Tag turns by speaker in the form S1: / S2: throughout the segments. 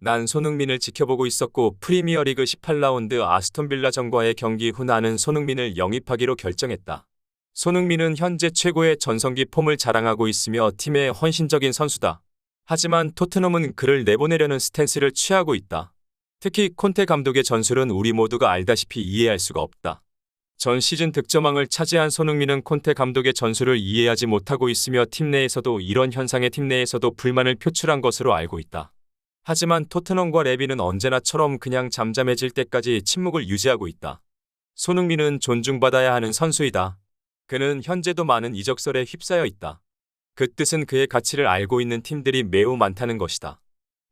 S1: 난 손흥민을 지켜보고 있었고 프리미어리그 18라운드 아스톤빌라전과의 경기 후 나는 손흥민을 영입하기로 결정했다. 손흥민은 현재 최고의 전성기 폼을 자랑하고 있으며 팀의 헌신적인 선수다. 하지만 토트넘은 그를 내보내려는 스탠스를 취하고 있다. 특히 콘테 감독의 전술은 우리 모두가 알다시피 이해할 수가 없다. 전 시즌 득점왕을 차지한 손흥민은 콘테 감독의 전술을 이해하지 못하고 있으며 팀 내에서도 이런 현상에 팀 내에서도 불만을 표출한 것으로 알고 있다. 하지만 토트넘과 레비는 언제나처럼 그냥 잠잠해질 때까지 침묵을 유지하고 있다. 손흥민은 존중받아야 하는 선수이다. 그는 현재도 많은 이적설에 휩싸여 있다. 그 뜻은 그의 가치를 알고 있는 팀들이 매우 많다는 것이다.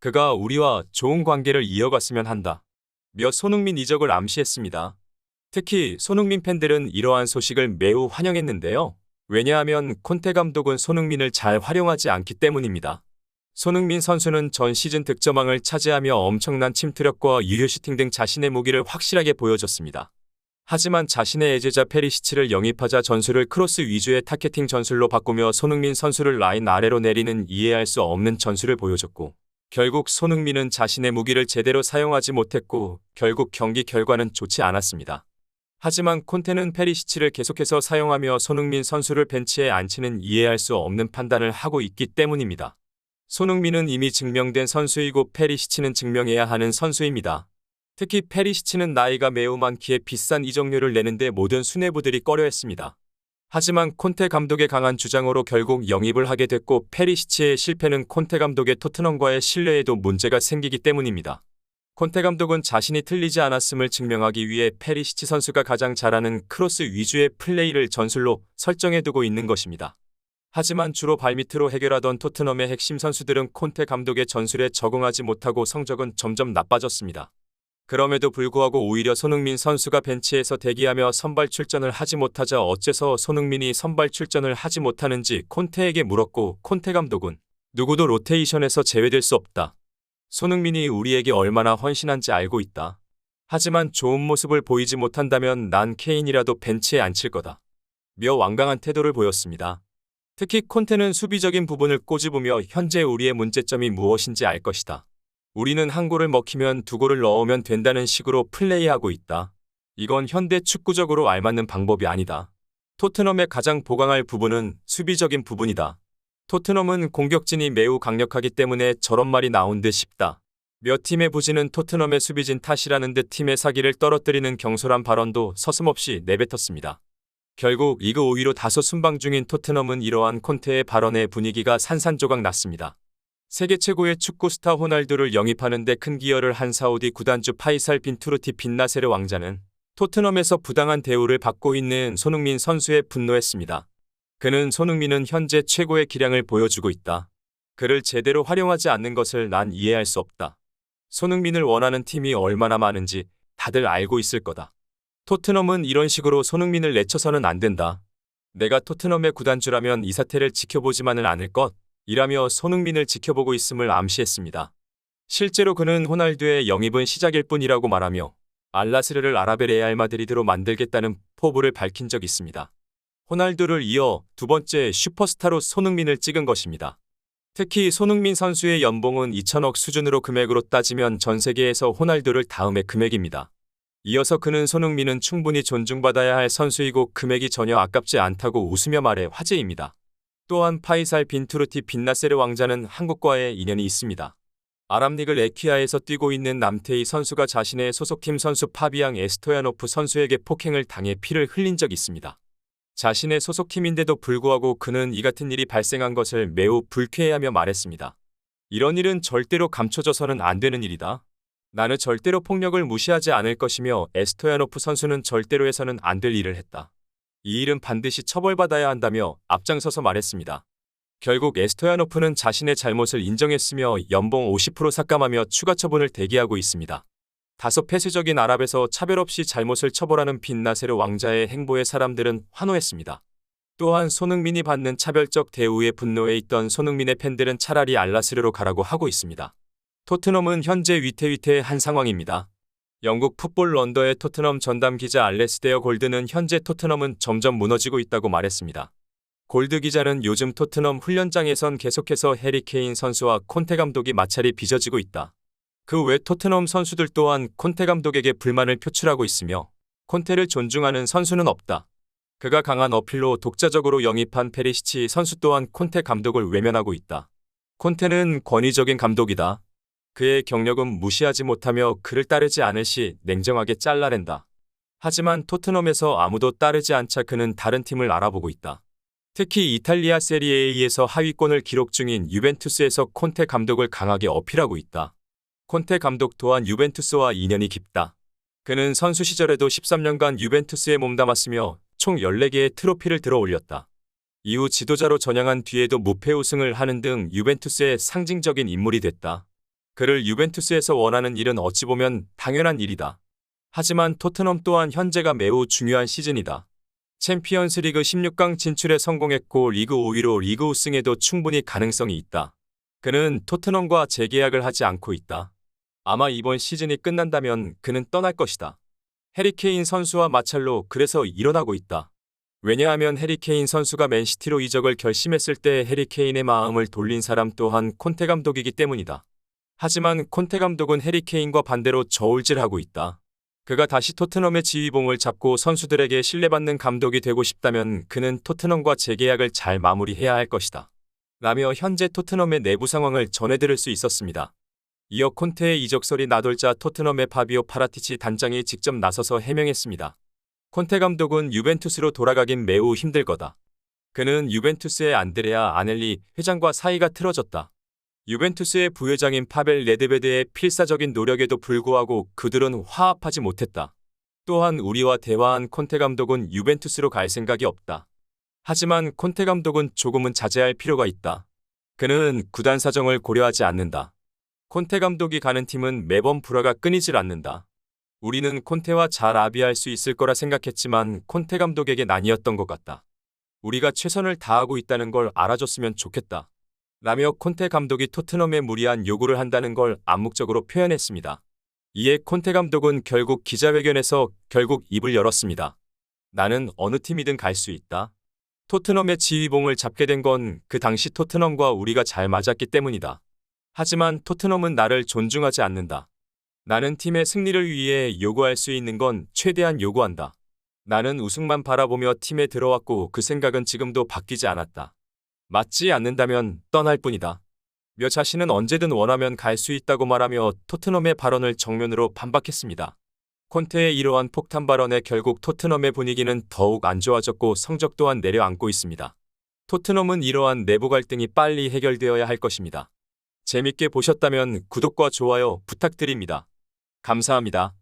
S1: 그가 우리와 좋은 관계를 이어갔으면 한다. 며 손흥민 이적을 암시했습니다. 특히 손흥민 팬들은 이러한 소식을 매우 환영했는데요. 왜냐하면 콘테 감독은 손흥민을 잘 활용하지 않기 때문입니다. 손흥민 선수는 전 시즌 득점왕을 차지하며 엄청난 침투력과 유효슈팅 등 자신의 무기를 확실하게 보여줬습니다. 하지만 자신의 애제자 페리시치를 영입하자 전술을 크로스 위주의 타겟팅 전술로 바꾸며 손흥민 선수를 라인 아래로 내리는 이해할 수 없는 전술을 보여줬고 결국 손흥민은 자신의 무기를 제대로 사용하지 못했고 결국 경기 결과는 좋지 않았습니다. 하지만 콘테는 페리시치를 계속해서 사용하며 손흥민 선수를 벤치에 앉히는 이해할 수 없는 판단을 하고 있기 때문입니다. 손흥민은 이미 증명된 선수이고 페리시치는 증명해야 하는 선수입니다. 특히 페리시치는 나이가 매우 많기에 비싼 이적료를 내는데 모든 수뇌부들이 꺼려했습니다. 하지만 콘테 감독의 강한 주장으로 결국 영입을 하게 됐고 페리시치의 실패는 콘테 감독의 토트넘과의 신뢰에도 문제가 생기기 때문입니다. 콘테 감독은 자신이 틀리지 않았음을 증명하기 위해 페리시치 선수가 가장 잘하는 크로스 위주의 플레이를 전술로 설정해두고 있는 것입니다. 하지만 주로 발밑으로 해결하던 토트넘의 핵심 선수들은 콘테 감독의 전술에 적응하지 못하고 성적은 점점 나빠졌습니다. 그럼에도 불구하고 오히려 손흥민 선수가 벤치에서 대기하며 선발 출전을 하지 못하자 어째서 손흥민이 선발 출전을 하지 못하는지 콘테에게 물었고 콘테 감독은 누구도 로테이션에서 제외될 수 없다. 손흥민이 우리에게 얼마나 헌신한지 알고 있다. 하지만 좋은 모습을 보이지 못한다면 난 케인이라도 벤치에 앉힐 거다. 며 완강한 태도를 보였습니다. 특히 콘테는 수비적인 부분을 꼬집으며 현재 우리의 문제점이 무엇인지 알 것이다. 우리는 한 골을 먹히면 두 골을 넣으면 된다는 식으로 플레이하고 있다. 이건 현대 축구적으로 알맞는 방법이 아니다. 토트넘의 가장 보강할 부분은 수비적인 부분이다. 토트넘은 공격진이 매우 강력하기 때문에 저런 말이 나온 듯 싶다. 몇 팀의 부진은 토트넘의 수비진 탓이라는 듯 팀의 사기를 떨어뜨리는 경솔한 발언도 서슴없이 내뱉었습니다. 결국 리그 5위로 다소 순방 중인 토트넘은 이러한 콘테의 발언에 분위기가 산산조각 났습니다. 세계 최고의 축구 스타 호날두를 영입하는 데 큰 기여를 한 사우디 구단주 파이살 빈 투르티 빈 나세르 왕자는 토트넘에서 부당한 대우를 받고 있는 손흥민 선수에 분노했습니다. 그는 손흥민은 현재 최고의 기량을 보여주고 있다. 그를 제대로 활용하지 않는 것을 난 이해할 수 없다. 손흥민을 원하는 팀이 얼마나 많은지 다들 알고 있을 거다. 토트넘은 이런 식으로 손흥민을 내쳐서는 안 된다. 내가 토트넘의 구단주라면 이 사태를 지켜보지만은 않을 것 이라며 손흥민을 지켜보고 있음을 암시했습니다. 실제로 그는 호날두의 영입은 시작일 뿐이라고 말하며 알나스르를 아랍의 레알 마드리드로 만들겠다는 포부를 밝힌 적이 있습니다. 호날두를 이어 두 번째 슈퍼스타로 손흥민을 찍은 것입니다. 특히 손흥민 선수의 연봉은 2천억 수준으로 금액으로 따지면 전 세계에서 호날두를 다음의 금액입니다. 이어서 그는 손흥민은 충분히 존중받아야 할 선수이고 금액이 전혀 아깝지 않다고 웃으며 말해 화제입니다. 또한 파이살 빈 투르티 빈 나세르 왕자는 한국과의 인연이 있습니다. 아랍리그 레퀴아에서 뛰고 있는 남태희 선수가 자신의 소속팀 선수 파비앙 에스토야노프 선수에게 폭행을 당해 피를 흘린 적이 있습니다. 자신의 소속팀인데도 불구하고 그는 이 같은 일이 발생한 것을 매우 불쾌해하며 말했습니다. 이런 일은 절대로 감춰져서는 안 되는 일이다. 나는 절대로 폭력을 무시하지 않을 것이며 에스토야노프 선수는 절대로 해서는 안 될 일을 했다. 이 일은 반드시 처벌받아야 한다며 앞장서서 말했습니다. 결국 에스토야노프는 자신의 잘못을 인정했으며 연봉 50% 삭감하며 추가 처분을 대기하고 있습니다. 다소 폐쇄적인 아랍에서 차별 없이 잘못을 처벌하는 빈 나세르 왕자의 행보에 사람들은 환호했습니다. 또한 손흥민이 받는 차별적 대우에 분노해 있던 손흥민의 팬들은 차라리 알나스르로 가라고 하고 있습니다. 토트넘은 현재 위태위태한 상황입니다. 영국 풋볼 런더의 토트넘 전담 기자 알레스데어 골드는 현재 토트넘은 점점 무너지고 있다고 말했습니다. 골드 기자는 요즘 토트넘 훈련장에선 계속해서 해리 케인 선수와 콘테 감독이 마찰이 빚어지고 있다. 그 외 토트넘 선수들 또한 콘테 감독에게 불만을 표출하고 있으며 콘테를 존중하는 선수는 없다. 그가 강한 어필로 독자적으로 영입한 페리시치 선수 또한 콘테 감독을 외면하고 있다. 콘테는 권위적인 감독이다. 그의 경력은 무시하지 못하며 그를 따르지 않을 시 냉정하게 잘라낸다. 하지만 토트넘에서 아무도 따르지 않자 그는 다른 팀을 알아보고 있다. 특히 이탈리아 세리에 A에서 하위권을 기록 중인 유벤투스에서 콘테 감독을 강하게 어필하고 있다. 콘테 감독 또한 유벤투스와 인연이 깊다. 그는 선수 시절에도 13년간 유벤투스에 몸담았으며 총 14개의 트로피를 들어 올렸다. 이후 지도자로 전향한 뒤에도 무패 우승을 하는 등 유벤투스의 상징적인 인물이 됐다. 그를 유벤투스에서 원하는 일은 어찌 보면 당연한 일이다. 하지만 토트넘 또한 현재가 매우 중요한 시즌이다. 챔피언스리그 16강 진출에 성공했고 리그 5위로 리그 우승에도 충분히 가능성이 있다. 그는 토트넘과 재계약을 하지 않고 있다. 아마 이번 시즌이 끝난다면 그는 떠날 것이다. 해리케인 선수와 마찰로 그래서 일어나고 있다. 왜냐하면 해리케인 선수가 맨시티로 이적을 결심했을 때 해리케인의 마음을 돌린 사람 또한 콘테 감독이기 때문이다. 하지만 콘테 감독은 해리케인과 반대로 저울질하고 있다. 그가 다시 토트넘의 지휘봉을 잡고 선수들에게 신뢰받는 감독이 되고 싶다면 그는 토트넘과 재계약을 잘 마무리해야 할 것이다. 라며 현재 토트넘의 내부 상황을 전해들을 수 있었습니다. 이어 콘테의 이적설이 나돌자 토트넘의 파비오 파라티치 단장이 직접 나서서 해명했습니다. 콘테 감독은 유벤투스로 돌아가긴 매우 힘들 거다. 그는 유벤투스의 안드레아 아넬리 회장과 사이가 틀어졌다. 유벤투스의 부회장인 파벨 네드베드의 필사적인 노력에도 불구하고 그들은 화합하지 못했다. 또한 우리와 대화한 콘테 감독은 유벤투스로 갈 생각이 없다. 하지만 콘테 감독은 조금은 자제할 필요가 있다. 그는 구단 사정을 고려하지 않는다. 콘테 감독이 가는 팀은 매번 불화가 끊이질 않는다. 우리는 콘테와 잘 합의할 수 있을 거라 생각했지만 콘테 감독에겐 아니었던 것 같다. 우리가 최선을 다하고 있다는 걸 알아줬으면 좋겠다. 라며 콘테 감독이 토트넘에 무리한 요구를 한다는 걸 암묵적으로 표현했습니다. 이에 콘테 감독은 결국 기자회견에서 입을 열었습니다. 나는 어느 팀이든 갈 수 있다. 토트넘의 지휘봉을 잡게 된 건 그 당시 토트넘과 우리가 잘 맞았기 때문이다. 하지만 토트넘은 나를 존중하지 않는다. 나는 팀의 승리를 위해 요구할 수 있는 건 최대한 요구한다. 나는 우승만 바라보며 팀에 들어왔고 그 생각은 지금도 바뀌지 않았다. 맞지 않는다면 떠날 뿐이다. 며 자신은 언제든 원하면 갈 수 있다고 말하며 토트넘의 발언을 정면으로 반박했습니다. 콘테의 이러한 폭탄 발언에 결국 토트넘의 분위기는 더욱 안 좋아졌고 성적 또한 내려앉고 있습니다. 토트넘은 이러한 내부 갈등이 빨리 해결되어야 할 것입니다. 재밌게 보셨다면 구독과 좋아요 부탁드립니다. 감사합니다.